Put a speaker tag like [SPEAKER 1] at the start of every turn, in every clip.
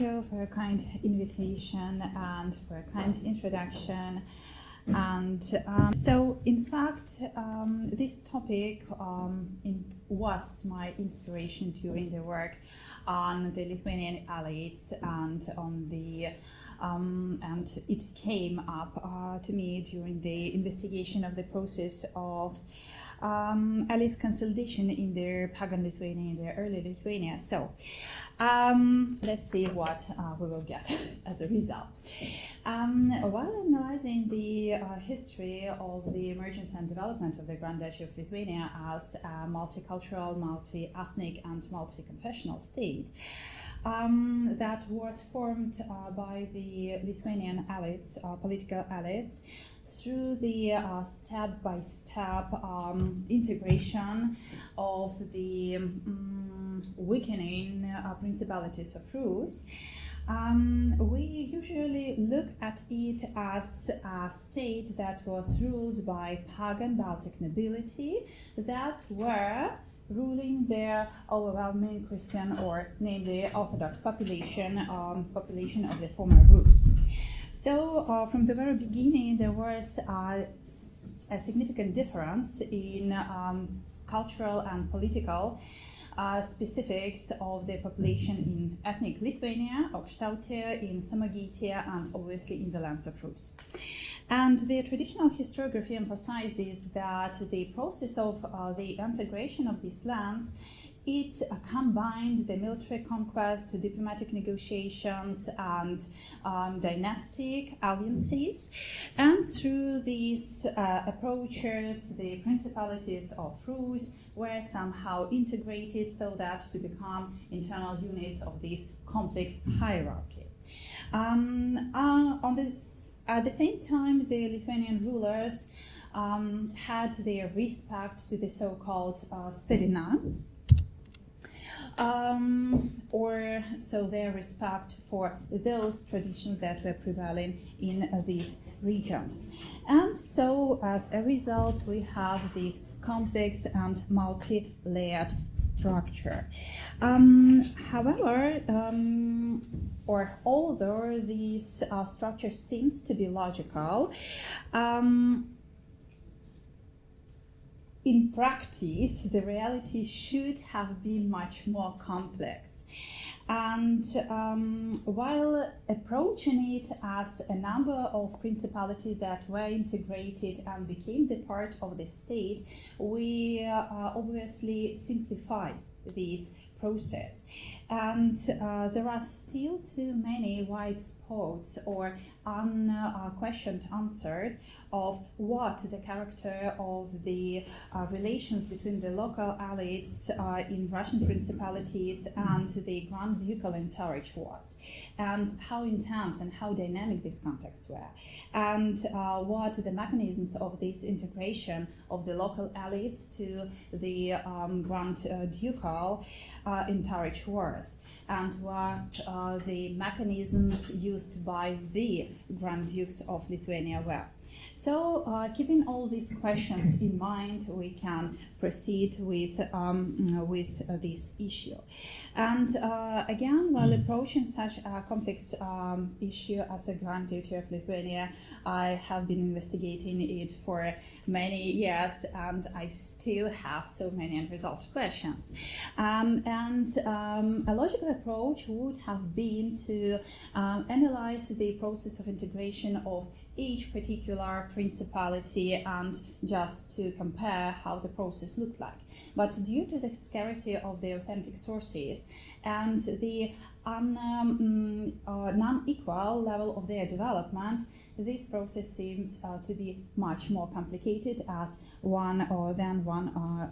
[SPEAKER 1] you for a kind invitation and for a kind introduction. And so, in fact, this topic was my inspiration during the work on the Lithuanian elites and on the and it came up to me during the investigation of the process of elites consolidation in their pagan Lithuania, in their early Lithuania. So let's see what we will get as a result. While analyzing the history of the emergence and development of the Grand Duchy of Lithuania as a multicultural, multi-ethnic and multi-confessional state, that was formed by the Lithuanian elites, political elites, through the step-by-step integration of the weakening principalities of Rus. We usually look at it as a state that was ruled by pagan Baltic nobility that were ruling their overwhelming Christian, or namely Orthodox population of the former Rus. So from the very beginning there was a significant difference in cultural and political specifics of the population in ethnic Lithuania, Aukštautia, in Samogaitia, and obviously in the lands of Rus. And the traditional historiography emphasizes that the process of the integration of these lands, it combined the military conquest, diplomatic negotiations, and dynastic alliances. And through these approaches, the principalities of Rus were somehow integrated so that to become internal units of this complex hierarchy. At the same time, the Lithuanian rulers had their respect to the so-called starina, or so their respect for those traditions that were prevailing in these regions. And so as a result we have this complex and multi-layered structure. However, or although this structure seems to be logical, in practice, the reality should have been much more complex. And while approaching it as a number of principalities that were integrated and became the part of the state, we obviously simplify this process. And there are still too many white spots or unquestioned answered of what the character of the relations between the local elites in Russian principalities and the Grand Ducal entourage was, and how intense and how dynamic these contexts were, and what the mechanisms of this integration of the local elites to the Grand Ducal entourage was, and what the mechanisms used by the Grand Dukes of Lithuania were. So, keeping all these questions in mind, we can proceed with this issue. And again, while approaching such a complex issue as the Grand Duchy of Lithuania, I have been investigating it for many years, and I still have so many unresolved questions. And a logical approach would have been to analyze the process of integration of each particular principality and just to compare how the process looked like. But due to the scarcity of the authentic sources and the non-equal level of their development, this process seems to be much more complicated as one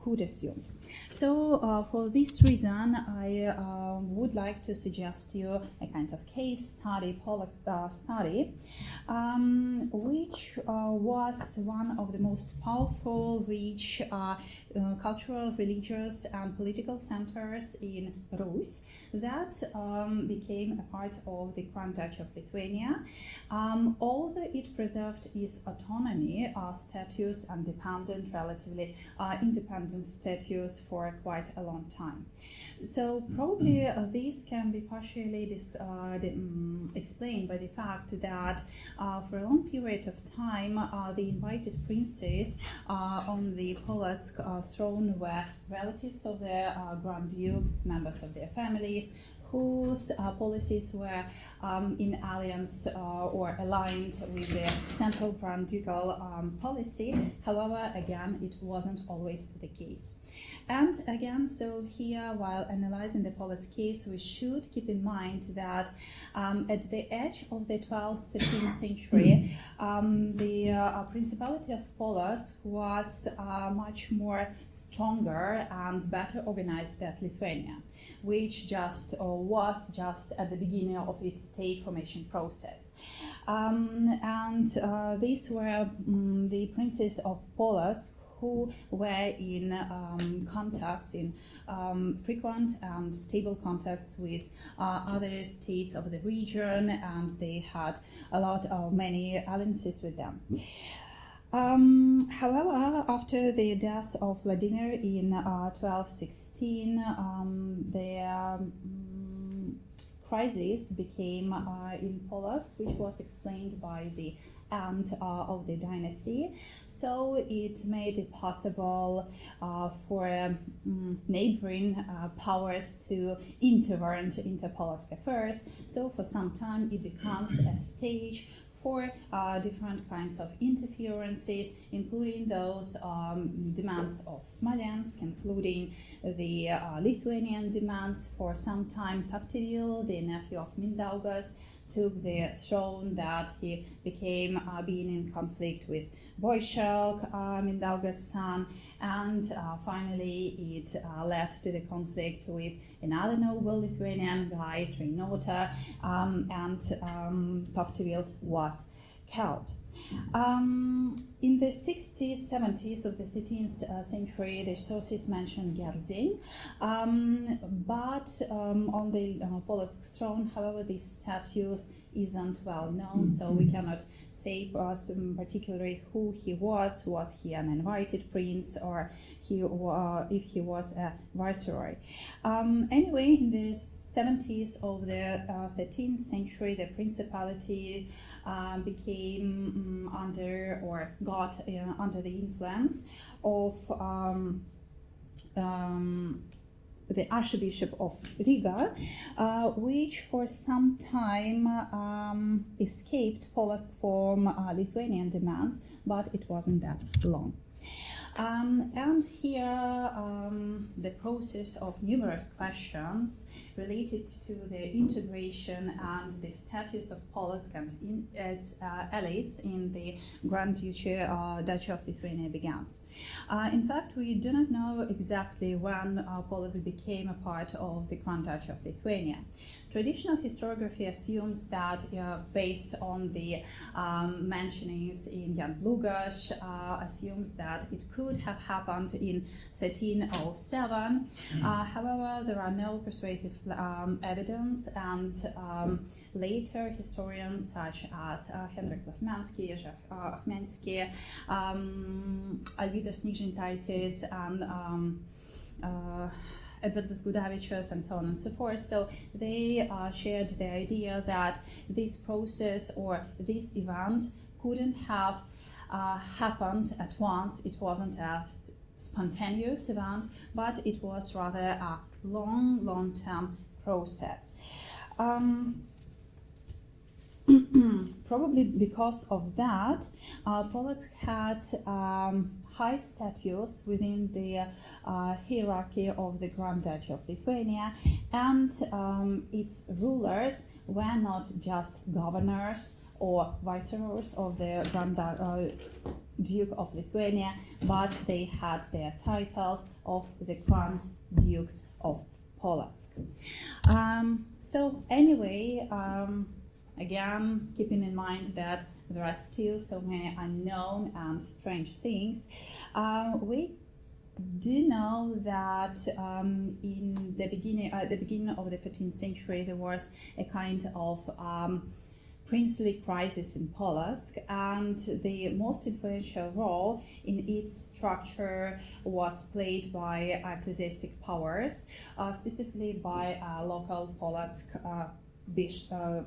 [SPEAKER 1] could assume. So for this reason, I would like to suggest you a kind of case study, Połocka study, which was one of the most powerful, rich cultural, religious and political centers in Rus that became a part of the Grand Duchy of Lithuania, although it preserved its autonomy, status, and relatively independent status for quite a long time. So probably this can be partially explained by the fact that for a long period of time the invited princes on the Połocka throne were relatives of the Grand Dukes, members of their families, whose policies were in alliance or aligned with the central Grand Ducal policy. However, again, it wasn't always the case. And again, so here, while analyzing the Połocka case, we should keep in mind that at the edge of the 12th, 13th century, the Principality of Połocka was much more stronger and better organized than Lithuania, which was just at the beginning of its state formation process. These were the princes of Połocka who were in frequent and stable contacts with other states of the region, and they had many alliances with them. However, after the death of Vladimir in 1216, the crisis became in Połocka, which was explained by the end of the dynasty. So it made it possible for neighboring powers to intervene into Połocka affairs. So for some time it becomes a stage for different kinds of interferences, including those demands of Smolensk, including the Lithuanian demands. For some time, Tavtevil, the nephew of Mindaugas, took the throne, that he became being in conflict with Wojciech, Mindaugas' son, and finally it led to the conflict with another noble Lithuanian guy, Treinota, and Tavtevil was killed. In the 60s, 70s of the 13th century, the sources mention Wielcy, but on the Połocka throne, however, this status isn't well known, so we cannot say particularly who he was. Was he an invited prince, or if he was a viceroy? Anyway, in the 70s of the 13th century, the principality became got under the influence of the Archbishop of Riga, which for some time escaped Połocka from Lithuanian demands, but it wasn't that long. And here the process of numerous questions related to the integration and the status of Połocka and its elites in the Grand Duchy of Lithuania begins. In fact, we do not know exactly when Połocka became a part of the Grand Duchy of Lithuania. Traditional historiography assumes that, based on the mentionings in Jan Długosz, assumes that it could have happened in 1307. However, there are no persuasive evidence, and later historians such as Henryk Lachmański, Jerzy Ochmiański, Alvydas Nyžintaitis, and Edvardas Gudavičius, and so on and so forth. So they shared the idea that this process or this event couldn't have happened at once. It wasn't a spontaneous event, but it was rather a long-term process. Probably because of that, Połocka had high status within the hierarchy of the Grand Duchy of Lithuania, and its rulers were not just governors or viceroys of the Grand Duke of Lithuania, but they had their titles of the Grand Dukes of Połocka. So anyway, again, keeping in mind that there are still so many unknown and strange things, we do know that in the beginning, at the beginning of the 15th century, there was a kind of princely crisis in Połocka, and the most influential role in its structure was played by ecclesiastic powers, specifically by local Połocka bishop,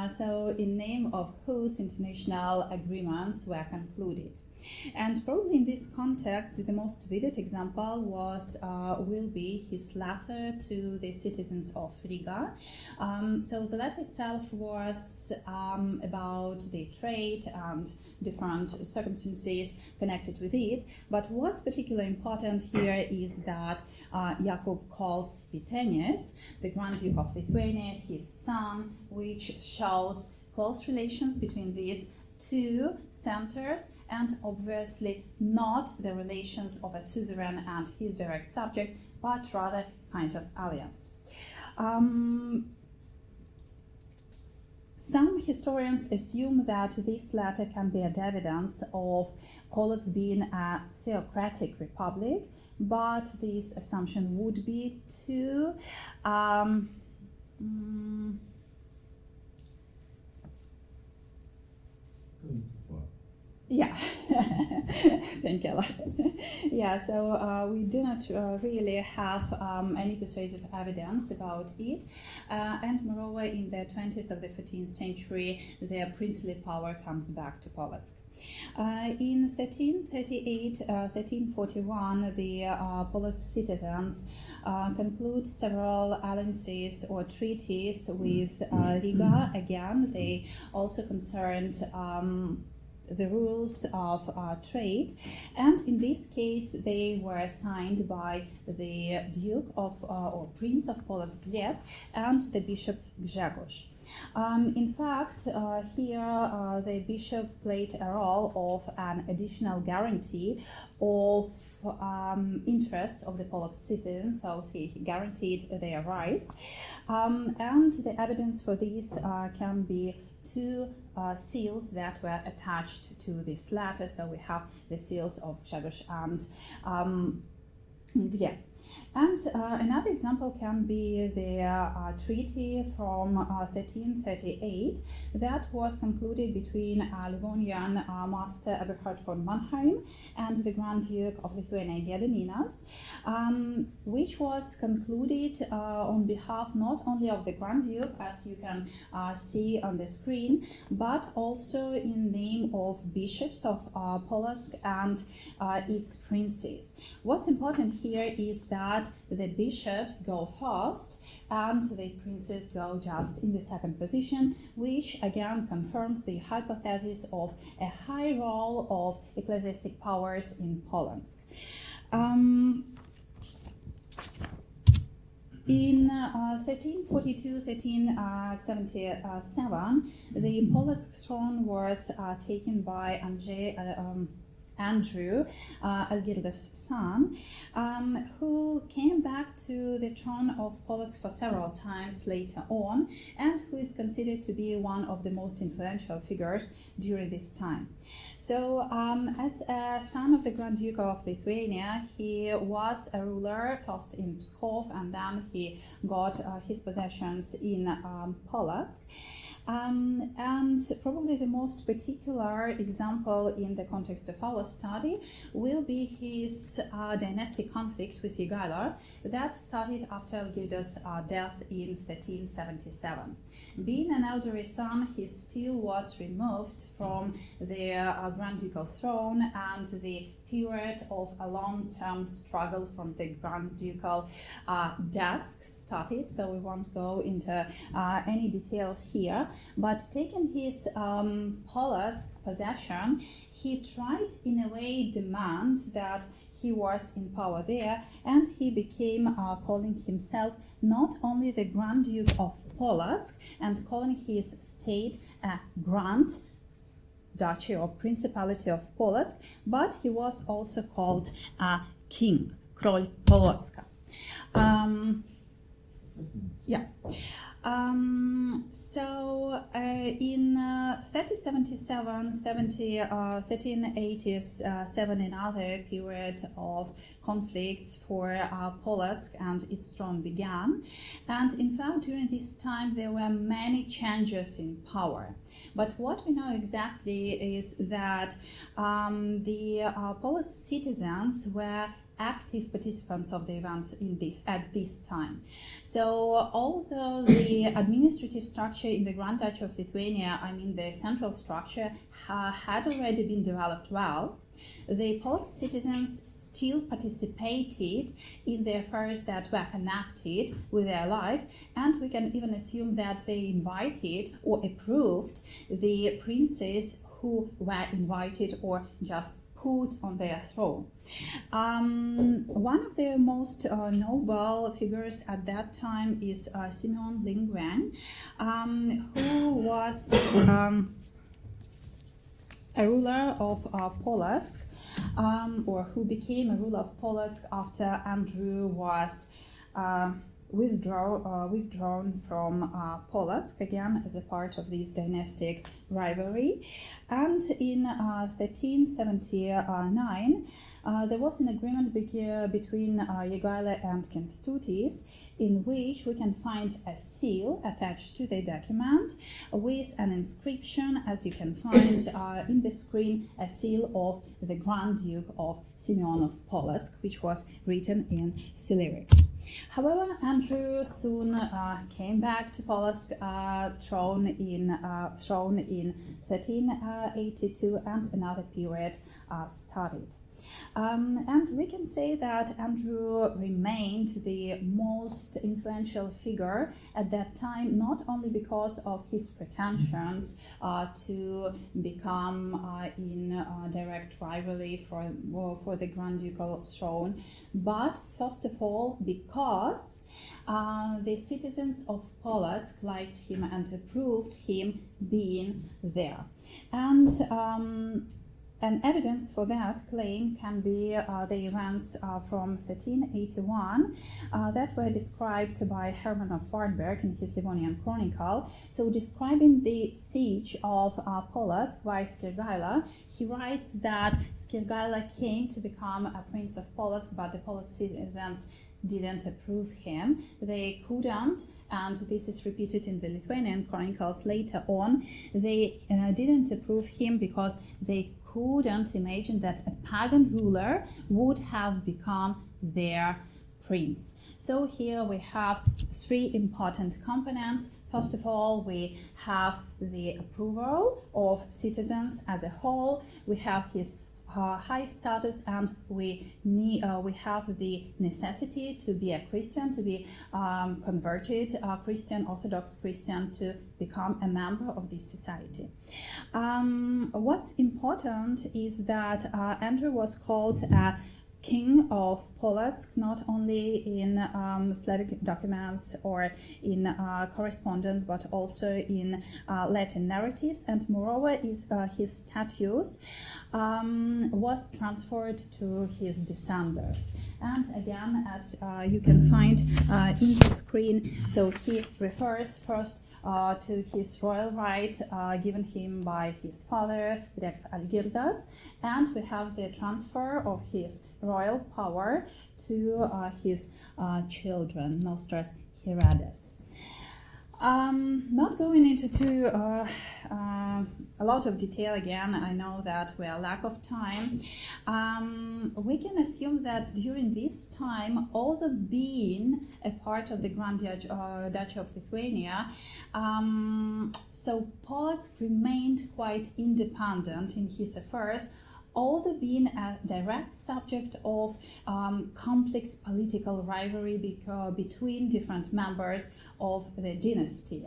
[SPEAKER 1] so in name of whose international agreements were concluded. And probably in this context, the most vivid example will be his letter to the citizens of Riga. So the letter itself was about the trade and different circumstances connected with it. But what's particularly important here is that Jakub calls Vytenis, the Grand Duke of Lithuania, his son, which shows close relations between these two centers, and obviously not the relations of a suzerain and his direct subject, but rather kind of alliance. Some historians assume that this letter can be an evidence of Poland being a theocratic republic, but this assumption would be too yeah, thank you a lot. Yeah, so we do not really have any persuasive evidence about it, and moreover, in the 20s of the 15th century, their princely power comes back to Połocka. In 1341, the Polish citizens conclude several alliances or treaties with Riga. Again, they also concerned the rules of trade, and in this case they were signed by the Duke of or Prince of Poland Gleb and the Bishop Grzegorz. In fact, here the bishop played a role of an additional guarantee of interests of the Polish citizens, so he guaranteed their rights, and the evidence for this can be two seals that were attached to this letter. So we have the seals of Grzegorz and Gleb. And another example can be the treaty from 1338 that was concluded between Livonian master Eberhard von Mannheim and the Grand Duke of Lithuania Gediminas, which was concluded on behalf not only of the Grand Duke, as you can see on the screen, but also in name of bishops of Połocka and its princes. What's important here is that the bishops go first and the princes go just in the second position, which again confirms the hypothesis of a high role of ecclesiastic powers in Poland. In 1342-1377, the Polish throne was taken by Andrew, Algirdas' son, who came back to the throne of Poland for several times later on, and who is considered to be one of the most influential figures during this time. So, as a son of the Grand Duke of Lithuania, he was a ruler first in Pskov, and then he got his possessions in Połocka. And probably the most particular example in the context of our study will be his dynastic conflict with Jogaila that started after Algirdas' death in 1377. Being an elderly son, he still was removed from the Grand Ducal throne, and the period of a long-term struggle from the Grand Ducal desk started, so we won't go into any details here, but taking his Połocka possession, he tried in a way demand that he was in power there, and he became calling himself not only the Grand Duke of Połocka and calling his state a Grand Duchy or Principality of Połocka, but he was also called King, Król Połocka. In 1377, 1387, another period of conflicts for Połocka and its throne began. And in fact, during this time, there were many changes in power. But what we know exactly is that the Polish citizens were active participants of the events at this time. So although the administrative structure in the Grand Duchy of Lithuania, I mean the central structure, had already been developed well, the Polish citizens still participated in the affairs that were connected with their life, and we can even assume that they invited or approved the princes who were invited or just put on their throne. One of the most noble figures at that time is Simeon Lingwen, who was a ruler of Połocka, or who became a ruler of Połocka after Andrew was withdrawn from Połocka, again as a part of this dynastic rivalry. And in 1379, there was an agreement between Jogaila and Kęstutis, in which we can find a seal attached to the document with an inscription, as you can find in the screen, a seal of the Grand Duke of Simeon of Połocka, which was written in Cyrillics. However, Andrew soon came back to Połocka, thrown in 1382, and another period started. And we can say that Andrew remained the most influential figure at that time, not only because of his pretensions to become in direct rivalry for the Grand Ducal throne, but first of all because the citizens of Połocka liked him and approved him being there. And an evidence for that claim can be the events from 1381 that were described by Herman of Wartburg in his Livonian Chronicle. So describing the siege of Połocka by Skiergaila, he writes that Skiergaila came to become a prince of Połocka, but the Polish citizens didn't approve him. They couldn't, and this is repeated in the Lithuanian chronicles later on, they didn't approve him because they couldn't imagine that a pagan ruler would have become their prince. So here we have three important components. First of all, we have the approval of citizens as a whole. We have his high status, and we have the necessity to be a Christian, to be converted Christian, Orthodox Christian, to become a member of this society. What's important is that Andrew was called King of Połocka, not only in Slavic documents or in correspondence, but also in Latin narratives, and moreover his status was transferred to his descendants. And again, as you can find in the screen, so he refers first to his royal right given him by his father, Rex Algirdas, and we have the transfer of his royal power to his children, Nostras Herades. Not going into a lot of detail again, I know that we are lack of time. We can assume that during this time, although being a part of the Grand Duchy of Lithuania, so Połocka remained quite independent in his affairs, although being a direct subject of complex political rivalry between different members of the dynasty.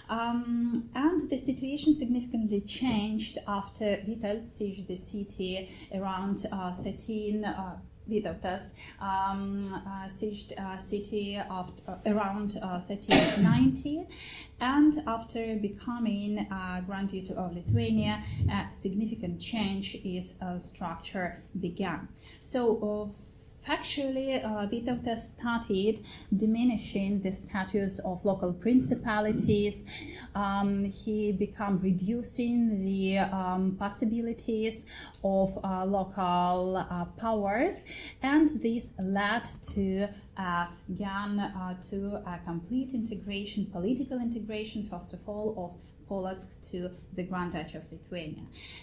[SPEAKER 1] And the situation significantly changed after Wielcy sieged the city around Vytautas sieged city around 1390, and after becoming Grand Duke of Lithuania, a significant change in structure began. So factually, Vytautas started diminishing the status of local principalities. He began reducing the possibilities of local powers, and this led to to a complete integration, political integration, first of all, of Połocka to the Grand Duchy of Lithuania.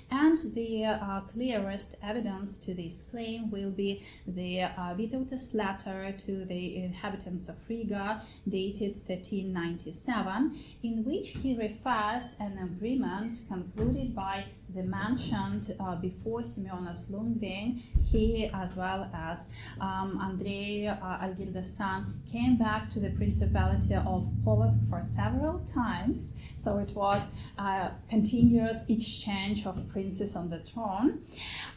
[SPEAKER 1] And the clearest evidence to this claim will be the Vytautas letter to the inhabitants of Riga, dated 1397, in which he refers an agreement concluded by the mentioned before Simeonas Lundving. He, as well as Andrei Algirdas' son, came back to the Principality of Połocka for several times, so it was a continuous exchange of princes on the throne.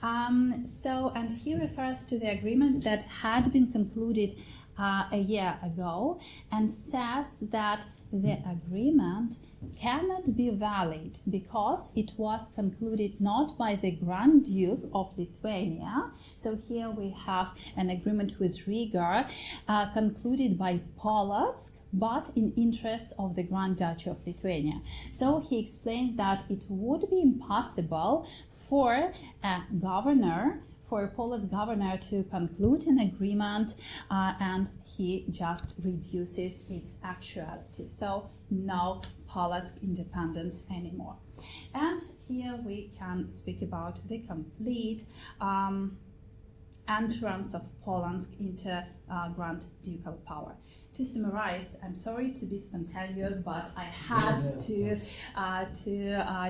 [SPEAKER 1] And he refers to the agreement that had been concluded a year ago, and says that the agreement cannot be valid because it was concluded not by the Grand Duke of Lithuania. So here we have an agreement with Riga concluded by Połocka, but in interest of the Grand Duchy of Lithuania. So he explained that it would be impossible for a governor, for a Polish governor, to conclude an agreement, and he just reduces its actuality. So no Polish independence anymore. And here we can speak about the complete entrance of Poland into Grand Ducal power. To summarize, I'm sorry to be spontaneous, but I had to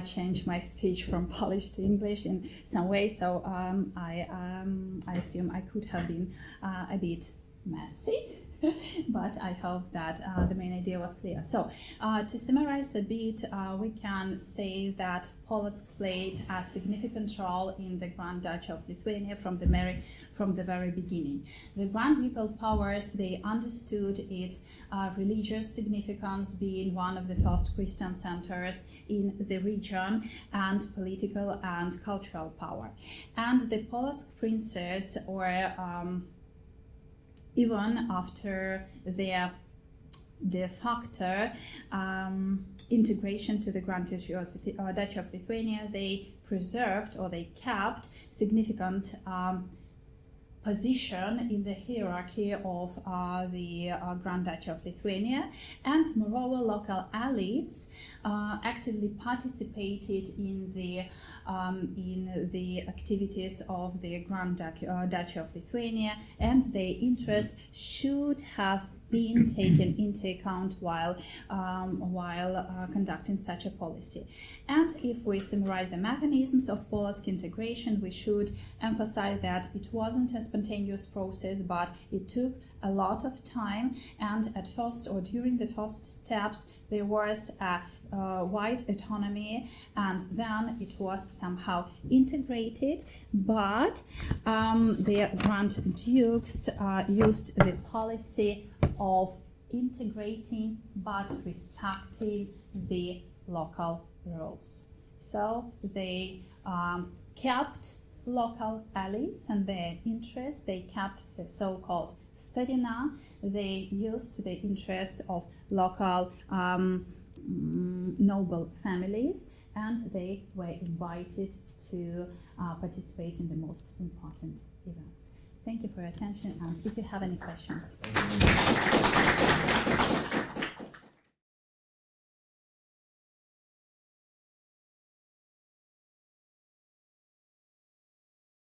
[SPEAKER 1] change my speech from Polish to English in some way, so I assume I could have been a bit messy. But I hope that the main idea was clear. So, to summarize a bit, we can say that Połocka played a significant role in the Grand Duchy of Lithuania from the very beginning. The Grand Ducal powers, they understood its religious significance, being one of the first Christian centers in the region, and political and cultural power. And the Połocka princes were even after their de facto integration to the Grand Duchy of Lithuania, they preserved, or they kept, significant position in the hierarchy of the Grand Duchy of Lithuania, and moreover, local elites actively participated in the activities of the Grand Duchy of Lithuania, and their interests should have been taken into account while conducting such a policy. And if we summarize the mechanisms of Połocka integration, we should emphasize that it wasn't a spontaneous process, but it took a lot of time, and at first, or during the first steps, there was a wide autonomy, and then it was somehow integrated, but the Grand Dukes used the policy of integrating but respecting the local rules. So they kept local elites and their interests, they kept the so-called starina, they used the interests of local noble families, and they were invited to participate in the most important events. Thank you for your attention, and if you have any questions.